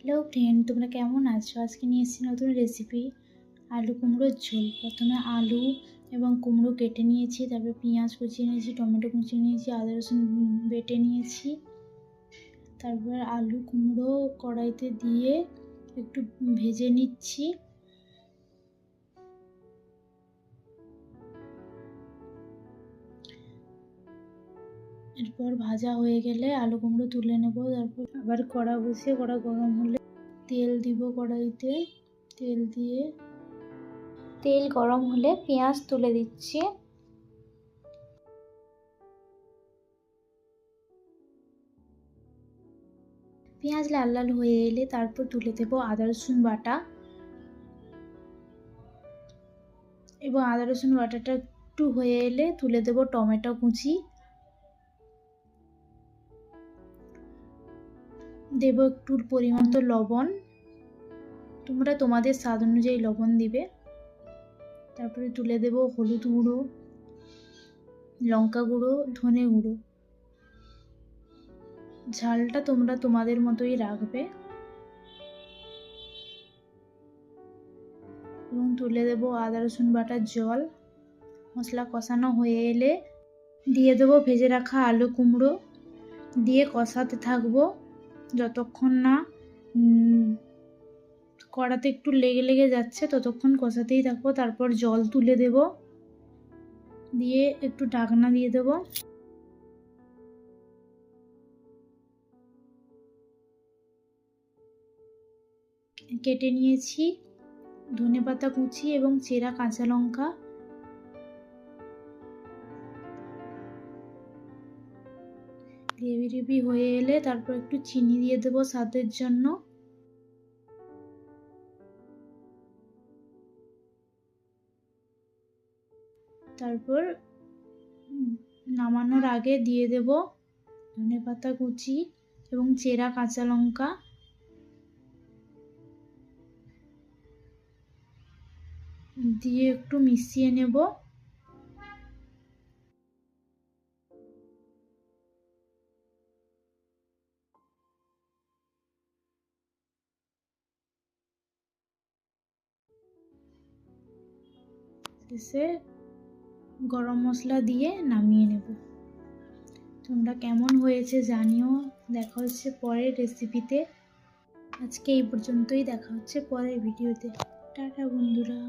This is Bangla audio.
হ্যালো ফ্রেন্ড, তোমরা কেমন আছো? আজকে নিয়ে এসেছি নতুন রেসিপি, আলু কুমড়োর ঝোল। প্রথমে আলু এবং কুমড়ো কেটে নিয়েছি, তারপরে পেঁয়াজ কুচিয়ে নিয়েছি, টমেটো কুচিয়ে নিয়েছি, আদা রসুন বেটে নিয়েছি। তারপর আলু কুমড়ো কড়াইতে দিয়ে একটু ভেজে নিচ্ছি। এরপর ভাজা হয়ে গেলে আলু কুমড়ো তুলে নেব। তারপর আবার কড়া বসিয়ে কড়া গরম হলে তেল দিব কড়াইতে। তেল গরম হলে পেঁয়াজ তুলে দিচ্ছি। পেঁয়াজ লাল লাল হয়ে এলে তারপর তুলে দেব আদা রসুন বাটা, এবং আদা রসুন বাটাটা একটু হয়ে এলে তুলে দেব টমেটো কুচি, দেব একটু পরিমাণ মতো লবণ, তোমরা তোমাদের স্বাদ অনুযায়ী লবণ দিবে। তারপরে তুলে দেব হলুদ গুঁড়ো, লঙ্কা গুঁড়ো, ধনে গুঁড়ো। ঝালটা তোমরা তোমাদের মতোই রাখবে। এবং তুলে দেব আদা রসুন বাটার জল। মশলা কষানো হয়ে এলে দিয়ে দেবো ভেজে রাখা আলু কুমড়ো, দিয়ে কষাতে থাকবো যতক্ষণ না কড়াতে একটু লেগে লেগে যাচ্ছে, ততক্ষণ কষাতেই থাকবো। তারপর জল তুলে দেব, দিয়ে একটু ঢাকনা দিয়ে দেব। কেটে নিয়েছি ধনেপাতা কুচি এবং চেরা কাঁচা লঙ্কা। গ্রেভি হয়ে এলে তারপর একটু চিনি দিয়ে দেবো স্বাদের জন্য। তারপর নামানোর আগে দিয়ে দেব ধনেপাতা কুচি এবং চেরা কাঁচা লঙ্কা। দিয়ে একটু মিশিয়ে নেব। শেষে গরম মশলা দিয়ে নামিয়ে নেব। তোমরা কেমন হয়েছে জানিও। দেখা হচ্ছে পরের রেসিপিতে। আজকে এই পর্যন্তই, দেখা হচ্ছে পরের ভিডিওতে। টাটা বন্ধুরা।